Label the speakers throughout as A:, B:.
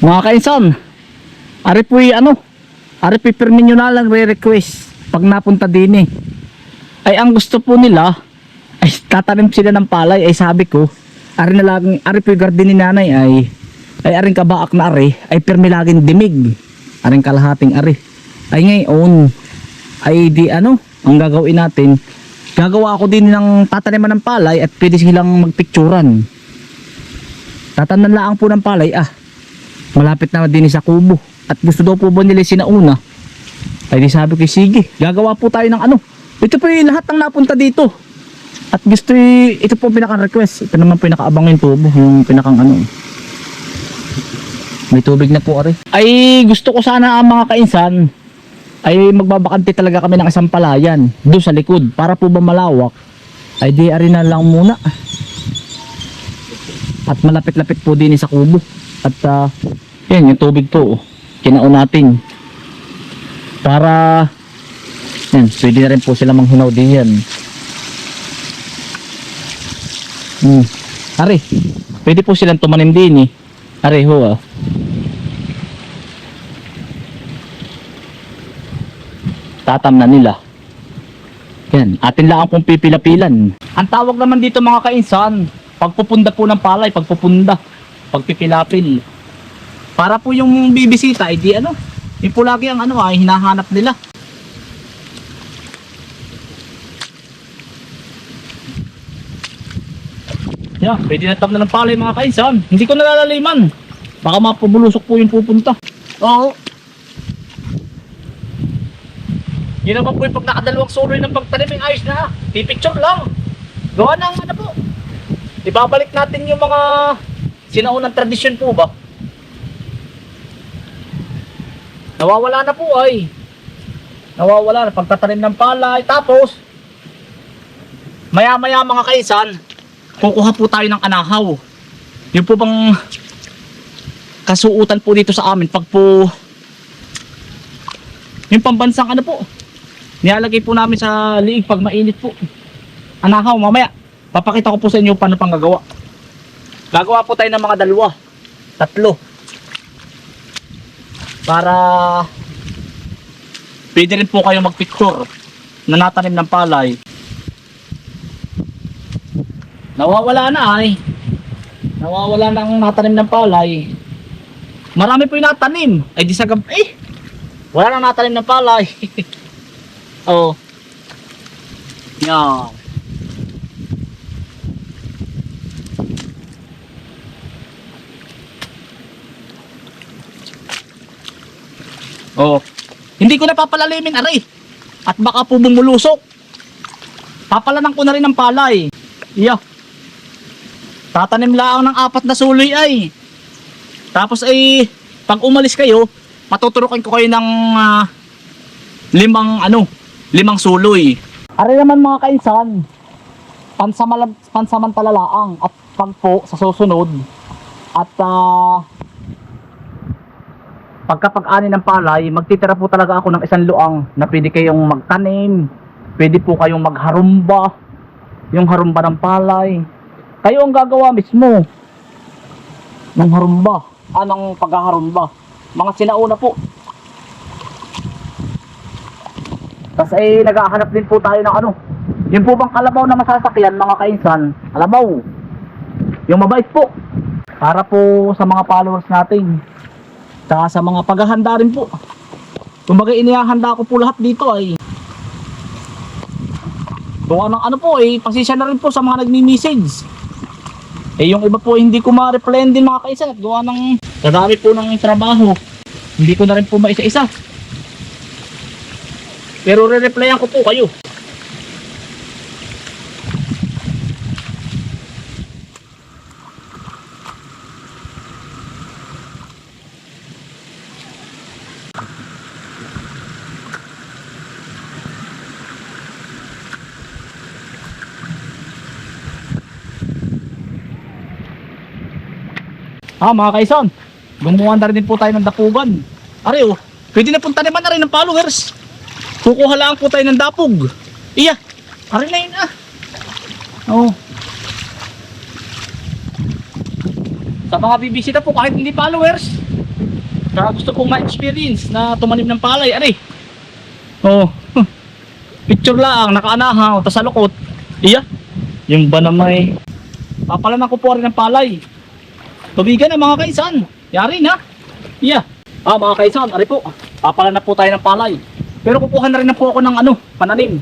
A: Mga kainsan, ari po'y ari pipirmin nyo na lang re-request pag napunta din eh. Ay ang gusto po nila, ay tatanim sila ng palay. Ay sabi ko, ari na lang, ari po'y garden ni nanay ay aring kabaak na ari, ay pirmi laging dimig. Aring kalahating ari. Ay ngayon, ay di ang gagawin natin, gagawa ako din ng tataniman ng palay at pwede silang magpicturan. Tatanan lang po ng palay malapit na din sa kubo. At gusto daw po ba nila sinauna? Ay di sabi ko, sige, gagawa po tayo ng ito po yung lahat ng napunta dito. At gusto ito po pinakang request. Ito naman po yung nakaabang yung tubo. Yung pinakang may tubig na po ari. Ay gusto ko sana ang mga kainsan ay magbabakante talaga kami ng isang palayan doon sa likod. Para po ba malawak? Ay di ari na lang muna. At malapit-lapit po din sa kubo. At yan yung tubig po kinaon natin para yan, pwede na rin po sila manghinaw diyan. Ari, pwede po silang tumanim din ari ho tatam na nila yan, atin lang kung pipila-pilan. Ang tawag naman dito mga kainsan, pagpupunda po ng palay, pagpupunda, pagpipilapil. Para po yung bibisita, ay di yung po lagi ang ay hinahanap nila. Yeah, pwede na tam na ng palay mga kainsan. Hindi ko nalalaliman. Baka mapubulusok po yung pupunta. Oo. Yun naman po yung pag nakadalawang suloy ng pagtanim, ayos na. Pipicture lang. Gawa ng po. Ibabalik natin yung mga sinaunang tradisyon po ba? Nawawala na po nawawala na pagtatanim ng palay. Tapos maya maya mga kaisan, kukuha po tayo ng anahaw. Yung po bang kasuutan po dito sa amin pag po yung pambansang po nilalagay po namin sa liig pag mainit po. Anahaw, mamaya papakita ko po sa inyo paano pang gagawa. Gagawa po tayo ng mga 2, 3 para pwede rin po kayo magpicture na natanim ng palay. Nawawala na nawawala na ang natanim ng palay. Marami po yung natanim ay di sagam wala nang natanim ng palay. Oh yan. Oh, hindi ko na papalalimin aray. At baka po bumulusok. Papalanan ko na rin ng palay. Iya. Tatanim lang ng 4 na suloy Tapos pag umalis kayo, matuturukan ko kayo ng 5 suloy. Aray naman mga kainsan, pansamantala lang at pag po sa susunod at pagkapag-ani ng palay, magtitira po talaga ako ng 1 luang na pwede kayong magtanim, pwede po kayong magharumba, yung harumba ng palay. Kayo ang gagawa mismo ng harumba, ng paghaharumba. Mga sinauna po. Tapos naghahanap din po tayo ng yung po bang kalabaw na masasakyan mga kainsan, kalabaw. Yung mabait po. Para po sa mga followers natin. Saka sa mga paghahanda rin po. Kumbaga inihahanda ko po lahat dito Gawa ng pasensya na rin po sa mga nagmi-message. Yung iba po hindi ko ma-replyan din mga kainsan at gawa ng kadami po ng trabaho. Hindi ko na rin po maisa-isa. Pero re-replyan ko po kayo. Mga kaisan, gumawa na rin po tayo ng dapugan. Ari pwede na punta naman na rin ng followers. Kukuha lang po tayo ng dapog. Iya, ari na yun Sa mga bibisita po kahit hindi followers, Kaya gusto kong ma-experience na tumanim ng palay. Ari. Oh. Picture lang, nakaanahaw, tas sa lukot. Iya. Yung ba naman papalanan ko po rin ng palay. Tubigan na mga kaisan. Yari na. Iya. Mga kaisan, ari po. Papalanan na po tayo ng palay. Pero kukuha na rin na po ako ng pananim.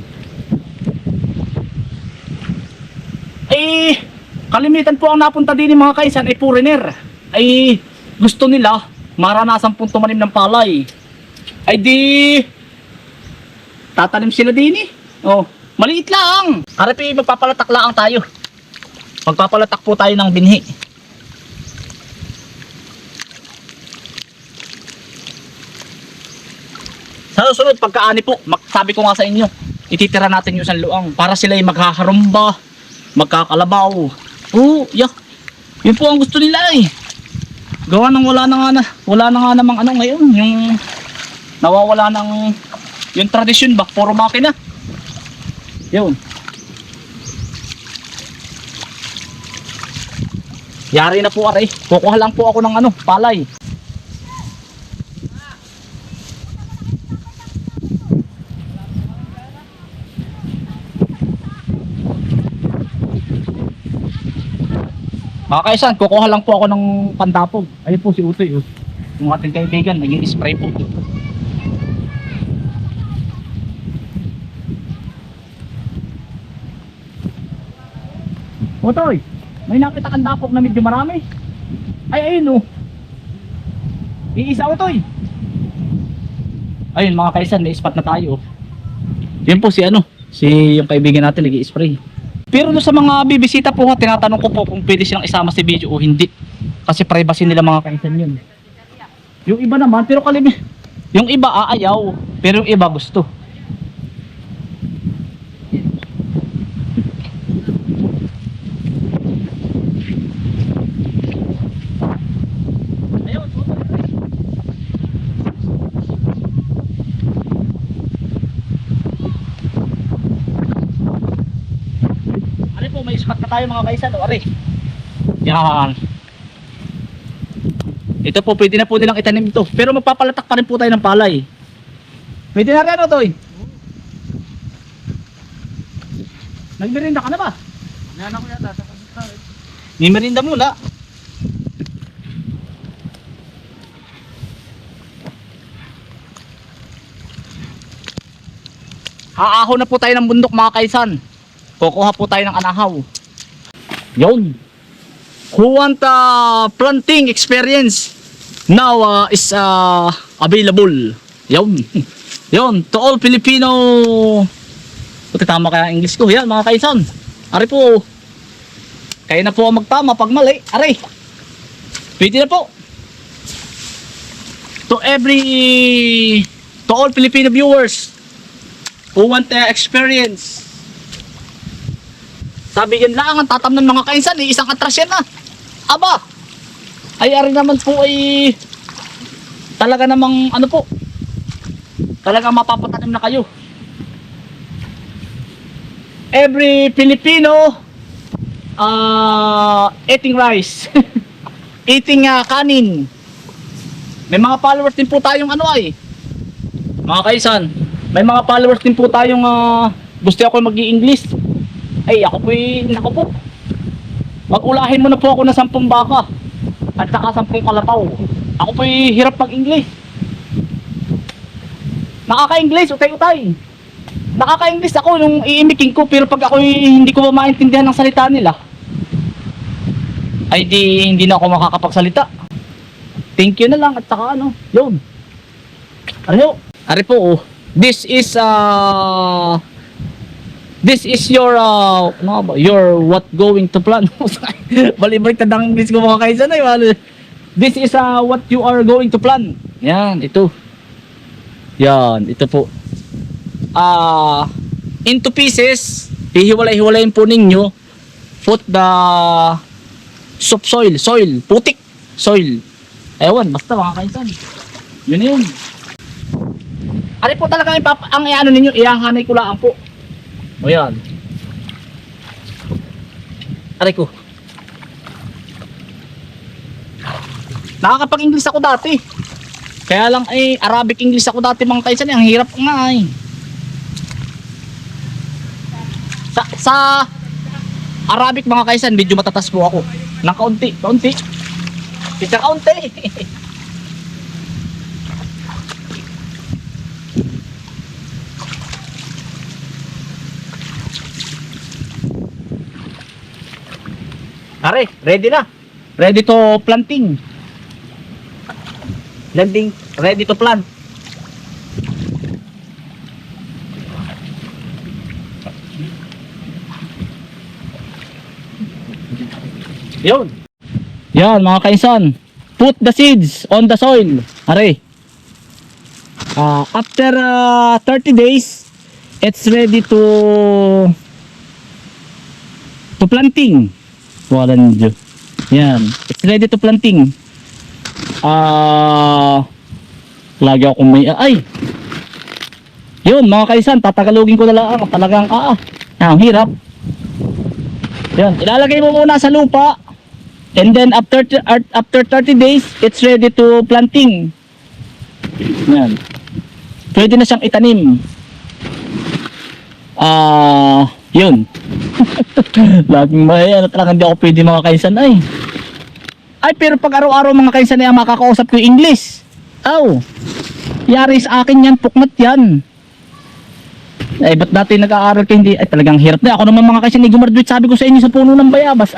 A: Kalimitan po ang napunta din ng mga kaisan ay foreigner. Gusto nila maranasan pong tumanim ng palay. Tatanim sila din maliit lang. Arapi, magpapalatak lang tayo. Magpapalatak po tayo ng binhi. Sa susunod, pagkaani po, sabi ko nga sa inyo, ititira natin yung sanluang para sila ay maghaharumba, magkakalabaw. Yun po ang gusto nila gawa ng wala na nga namang ngayon, yung nawawala ng yung tradisyon ba, puro makina. Yun. Yari na po aray. Kukuha lang po ako ng palay. Mga kaisan, kukuha lang po ako ng pandapog. Ayun po si Utoy. Yung ating kaibigan, nag-i-spray po. Utoy, may nakita kang dapog na medyo marami. Ayun Iisa Utoy. Ayun mga kaisan, may spot na tayo. Yan po si yung kaibigan natin nag-i-spray. Pero doon sa mga bibisita po, tinatanong ko po kung pwede silang isama si video o hindi. Kasi privacy nila mga kaisan yun. Yung iba naman, pero yung iba aayaw, pero yung iba gusto. May spot na tayo mga kaisan. Ari. Yan. Ito po, pwede na po nilang itanim ito. Pero magpapalatak pa rin po tayo ng palay. Pwede na rin Toy. Nagmerinda ka na ba? Yan ako yata. May merinda muna. Haaho na po tayo ng bundok mga kaisan. Kukuha po tayo ng anahaw. Yun. Who want planting experience now is available. Yun. Yun. To all Filipino. Puti tama kaya ang English ko. Yan mga kaisan. Ari po. Kaya na po magtama pag mali. Ari. Pwede na po. To all Filipino viewers who want experience. Sabi yan lang ang tatamnan mga kaisan, isang atras yan na. Aba, ari naman po talaga namang talagang mapapatanim na kayo. Every Filipino eating rice, eating kanin. May mga followers din po tayong mga kaisan, may mga followers din po tayong gusto ako mag-i-English. Ako po. Mag-ulahin mo na po ako na 10 baka at saka 10 kalabaw. Ako po hirap mag-English. Nakaka-English, utay-utay. Nakaka-English ako nung iimiking ko, pero pag ako hindi ko ba maintindihan ng salita nila, hindi na ako makakapagsalita. Thank you na lang at saka yun. Ari po, this is your what going to plan. Balibalik tandang English ko mga kaisan This is what you are going to plan. Yan, ito. Yan, ito po. Into pieces, hihiwalay-hiwalayin po ninyo. Put the soil, putik, soil. Ewan, basta mga kaisan. Yun. Ari po talaga ang ninyo, ihahanay ko lang po. O yan. Aray ko. Nakakapag-English ako dati. Kaya lang Arabic English ako dati mga kaisan, ang hirap nga eh. Sa Arabic mga kaisan, medyo matatas po ako. Nang kaunti. Kita kaunti. Are, ready na. Ready to planting. Ready to plant. Yun. Yan mga kaisan. Put the seeds on the soil. Are. After 30 days, it's ready to planting. Walang Diyo. Yan. It's ready to planting. Lagi ako may yun mga kaisan, tatagalogin ko na lang. Talagang ang hirap. Yan. Ilalagay mo muna sa lupa. And then after 30 days, it's ready to planting. Yan. Pwede na siyang itanim. Yun. Laging talagang di ako pwede mga kaisan pero pag araw-araw mga kaisan ay makakausap ko yung English. Yari sa akin yan, puknat yan. Ba't dati nag-aaral ka hindi? Talagang hirap na. Ako naman mga kaisan gumaduate, sabi ko sa inyo sa puno ng bayabas.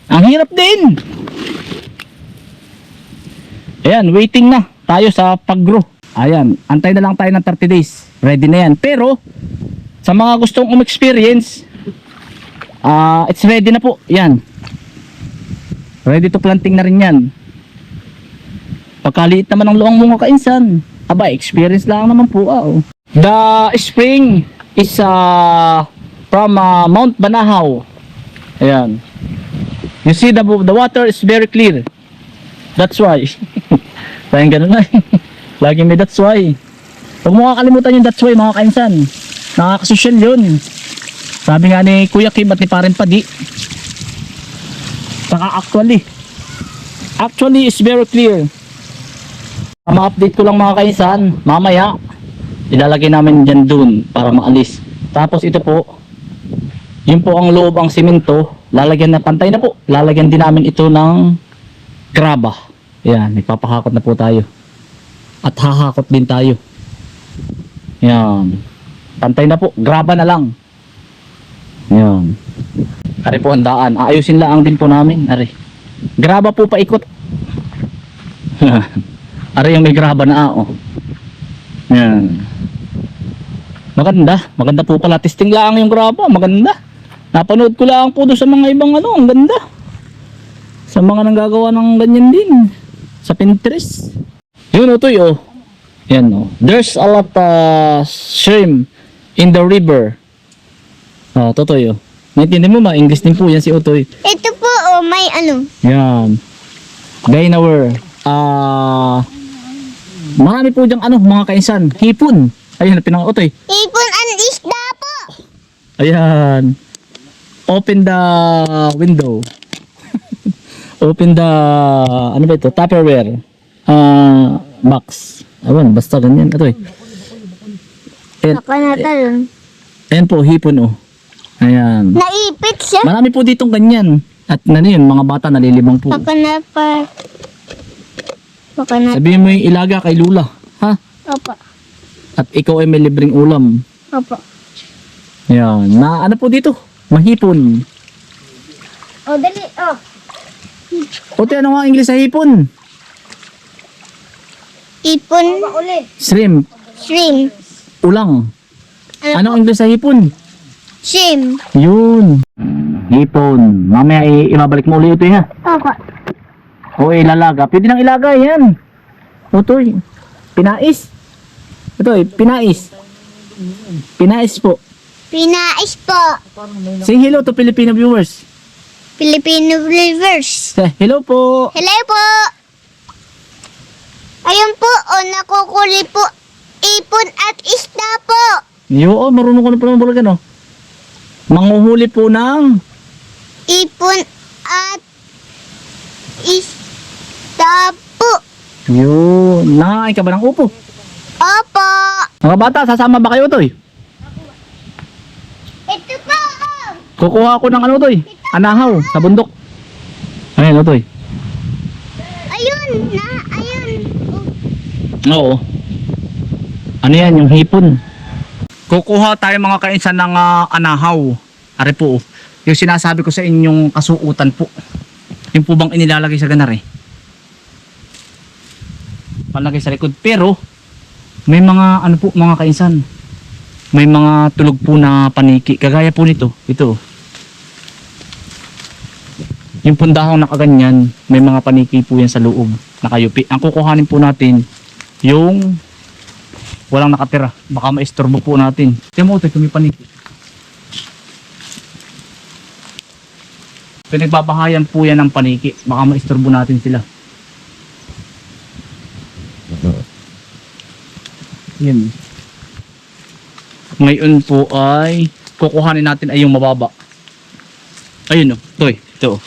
A: Ang hirap din. Ayan, waiting na tayo sa pag-grow. Ayan, antay na lang tayo ng 30 days. Ready na yan. Pero sa mga gustong experience, it's ready na po. Yan. Ready to planting na rin yan. Pagkaliit naman ang luang mga kainsan, experience lang naman po. The spring is from Mount Banahaw. Ayan. You see the water is very clear. That's why. Sayang ganun na. Lagi may that's why. Huwag mo kakalimutan yung that's why mga kainsan. Nakakasosyal yun. Sabi nga ni Kuya Kim at ni Parin Padi. Saka actually is very clear. Ma-update ko lang mga kainsan. Mamaya ilalagay namin dyan dun para maalis. Tapos ito po, yun po ang loob ang simento. Lalagyan na, pantay na po. Lalagyan din namin ito ng graba. Yan, nagpapahakot na po tayo. At hahakot din tayo. Yan. Pantay na po, graba na lang. Yan. Ari po ang daan. Ayusin lang din po namin. Ari. Graba po paikot. Ari yung may graba na Yan. Maganda po pala. Testing lang yung graba. Maganda. Napanood ko lang po doon sa mga ibang ang ganda. Sa mga nanggagawa ng ganyan din. Sa Pinterest. Yun Utoy Yan There's a lot shrimp in the river. Totoy Naintindihan mo English din po yan si Utoy.
B: Ito po may
A: Yan. Gainawer. Marami po diyang mga kainsan. Hipon. Ayun pinang Utoy.
B: Hipon and isda po.
A: Ayan. Open the window. Open the ano ba ito? Tupperware. Box. Ayun, basta ganyan. Ito
B: Nakanatan.
A: Ayan po, hipon Ayan.
B: Naipit siya.
A: Marami po ditong ganyan. At yun, mga bata nalilibang po.
B: Nakanapa.
A: Sabihin mo yung ilaga kay Lula. Ha?
B: Opo.
A: At ikaw ay may libreng ulam.
B: Opo.
A: Ayan. Na ano po dito? Mahipon.
B: Dali.
A: Ote, ano nga ang English sa hipon?
B: Ipon.
A: Shrimp.
B: Shrimp.
A: Ulang. Ano ang English sa hipon?
B: Shrimp.
A: Yun. Hipon. Mamaya ibabalik mo ulit ito ha.
B: Opo.
A: O ilalaga. Pwede nang ilaga yan. Otoy. Pinais. Ito pinais. Pinais po.
B: Pinais po.
A: Say hello to Filipino viewers.
B: Filipino viewers.
A: Hello po.
B: Hello po. Ayun po, nakukuli po. Ipon at isda po.
A: Marunong ko na pala mabalagan Manguhuli po ng
B: Ipon at isda po.
A: Yun. Nakain ka ba ng upo?
B: Opo.
A: Mga bata, sasama ba kayo, Toy?
B: Ito po.
A: Kukuha ako ng ano, Toy? Anahaw, sa bundok. Ayun, Toy.
B: Ayun. Ayun.
A: Oo. Ano yan, yung hipon. Kukuha tayo mga kainsan ng anahaw. Are po, yung sinasabi ko sa inyong kasuutan po. Yung po bang inilalagay sa ganare. Palagay sa likod. Pero, may mga ano po mga kainsan. May mga tulog po na paniki. Kagaya po nito. Ito. Yung pundahang nakaganyan, may mga paniki po yan sa loob. Nakayupi. Ang kukuhanin po natin, yung walang nakatira. Baka maistorbo po natin. Kaya mo, ito may paniki. Pinagbabahayan po yan ng paniki. Baka maistorbo natin sila. Yan. Ngayon po ay kukuhanin natin ay yung mababa. Ayun o. Toy. Ito.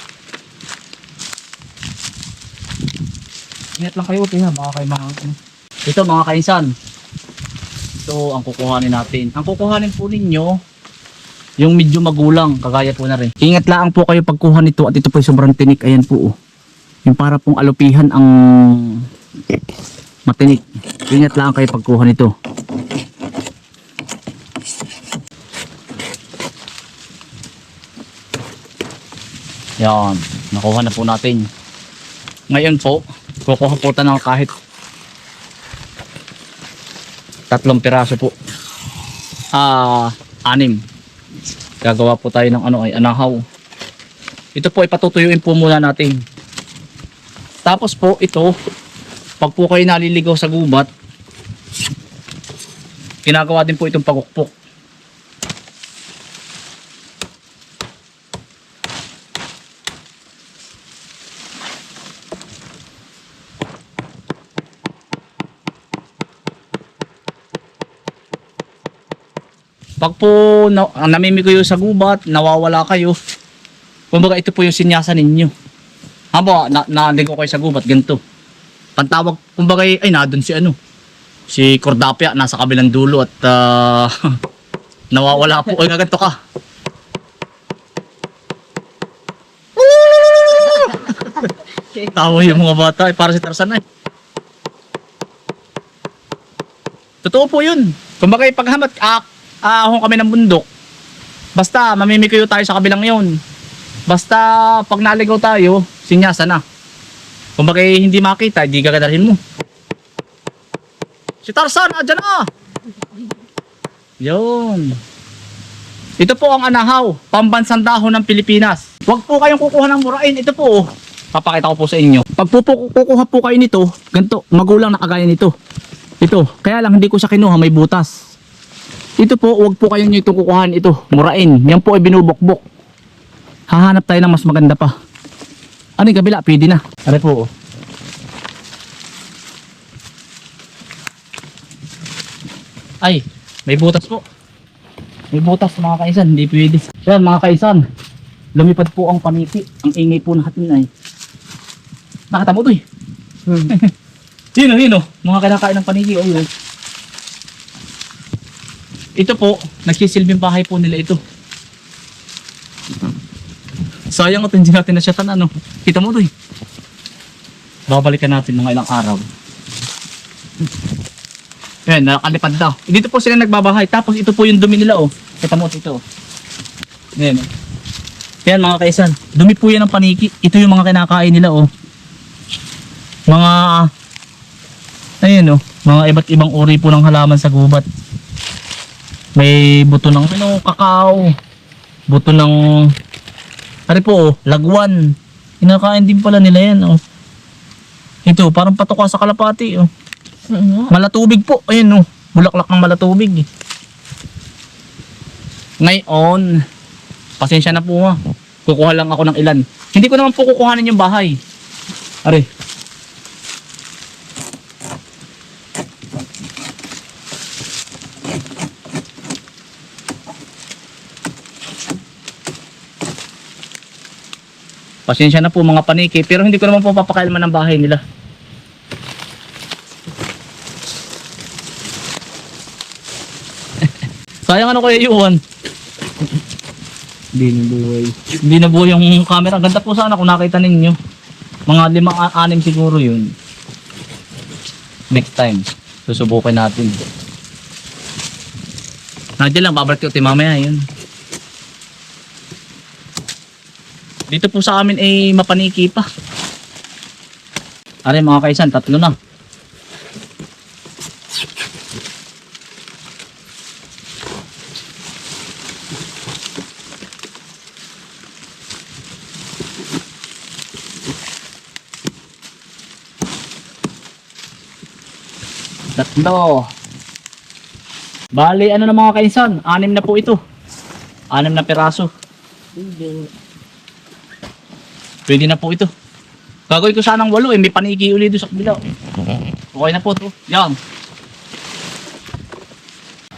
A: Ingat lang kayo. Tingnan. Baka kayo mga... Ito mga kainsan. Ito ang kukuhanin natin. Ang kukuhanin po ninyo yung medyo magulang. Kagaya po na rin. Ingat lang po kayo pagkuha nito. At ito po sobrang tinik. Ayan po. Yung para pong alupihan ang matinik. Ingat lang kayo pagkuha nito. Yan, nakuha na po natin. Ngayon po, kukuha po tayo ng kahit 3 piraso po. 6. Gagawa po tayo ng ano ay anahaw. Ito po ipatutuyuin po muna natin. Tapos po ito, pag po kayo naliligaw sa gubat, ginagawa din po itong pagukpok. Pag po namimigoy sa gubat, nawawala kayo. Kumbaga ito po yung sinyasan ninyo. Haba, naligo kayo sa gubat, ganito. Pantawag, kumbaga ay nadun si ano. Si Cordapia nasa kabilang dulo at nawawala po. Ay gaganto ka. Tawa yung mga bata, ay para si Tarzan ay. Totoo po yun. Kumbaga paghamat, ahon kami ng bundok. Basta mamimikoy tayo sa kabilang yon. Basta pag naligaw tayo, sinyasa na. Kumbaga hindi makita, hindi gagadahin mo. Si Tarzan, andyan na! Yun. Ito po ang anahaw, pambansang dahon ng Pilipinas. Huwag po kayong kukuha ng murain. Ito po, papakita ko po sa inyo. Pag po kukuha po kayo nito, ganito, magulang na kagaya nito. Ito, kaya lang hindi ko siya kinuha, may butas. Ito po, huwag po kayong ito kukuhaan. Ito, murain. Yan po ay binubokbok. Hahanap tayo ng mas maganda pa. Ano yung kabila? Pwede na. Ano po? Ay, may butas po. May butas mga kaisan. Hindi pwede. Yan mga kaisan. Lumipad po ang paniki. Ang ingay po natin ay. Nakita mo ito eh. Yun o. Mga kinakain ng paniki. Oh, yun. Ito po, nagsisilbing bahay po nila ito. Sayang at hindi natin nasyatan ano. Kita mo ito eh. Babalikan natin mga ilang araw. Yan, nakalipad daw. Dito po sila nagbabahay. Tapos ito po yung dumi nila oh. Kita mo ito. Yan oh. Yan mga kaisan. Dumi po yan ng paniki. Ito yung mga kinakain nila oh. Mga ayun oh. Mga iba't ibang uri po ng halaman sa gubat. May buto ng kakao. Buto ng ari po oh, lagwan. Kinakain din pala nila yan oh. Ito parang patuka sa kalapati oh. Malatubig po. Ayun oh. Bulaklak ng malatubig. Ngayon, pasensya na po ha. Kukuha lang ako ng ilan. Hindi ko naman po kukuhanin yung bahay. Are. Pasensya na po mga paniki. Pero hindi ko naman po papakailman ng bahay nila. Sayang ano kaya yun? Hindi nabuhay. Hindi nabuhay yung camera. Ganda po sana kung nakita ninyo. Mga 5-6 siguro yun. Next time, susubukin natin. Nandiyan lang, babalik ko ito mamaya yun. Dito po sa amin ay mapaniki pa. Are mga kaisan, 3 na. Tatlo. Bali, ano na mga kainsan? 6 na po ito. 6 na piraso. Pwede na po ito. Gagawin ko sanang 8 may paniki ulit doon sa kabila. Okay na po to. Yan.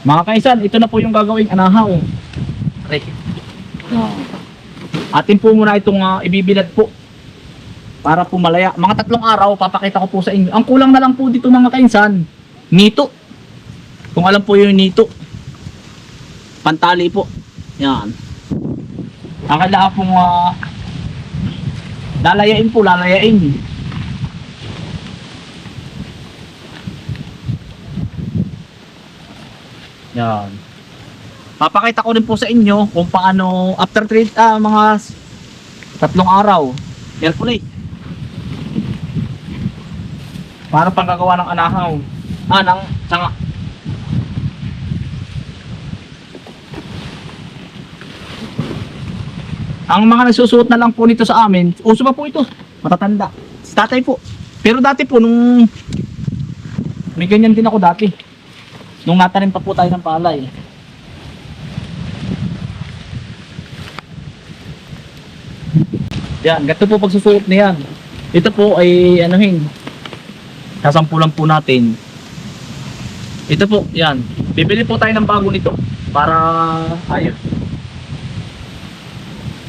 A: Mga kainsan, ito na po yung gagawing anahaw. Okay. Atin po muna itong ibibilad po. Para po malaya. Mga 3 araw, papakita ko po sa inyo. Ang kulang na lang po dito mga kainsan, nito. Kung alam po yung nito. Pantali po. Yan. Ang kailangan pong lalayain po, lalayain. Yan. Papakita ko rin po sa inyo kung paano after mga 3 araw. Yan po ulit. Para panggagawa ng anahaw. Ng sanga. Ang mga nagsusuot na lang po nito sa amin, uso pa po ito, matatanda. Si tatay po. Pero dati po, nung may ganyan din ako dati. Nung natanim pa po tayo ng palay. Yan, ganito po pagsusuot na yan. Ito po ay sasampulan po natin. Ito po, yan. Bibili po tayo ng bago nito para ayos.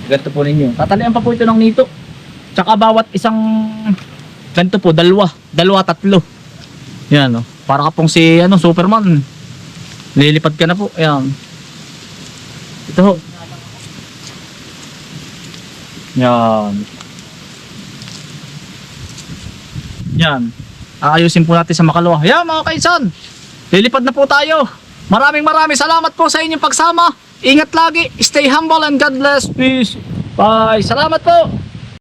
A: Ganito po ninyo. Tatalian pa po ito ng nito. Tsaka bawat isang ganito po, 2, 3. Yan, no. Para ka pong si Superman. Lilipad ka na po. Ayan. Ito ho. Yan. Yan. Aayusin po natin sa makalawa. Yan mga kaisan. Lilipad na po tayo. Maraming salamat po sa inyong pagsama. Ingat lagi. Stay humble and God bless. Peace. Bye. Salamat po.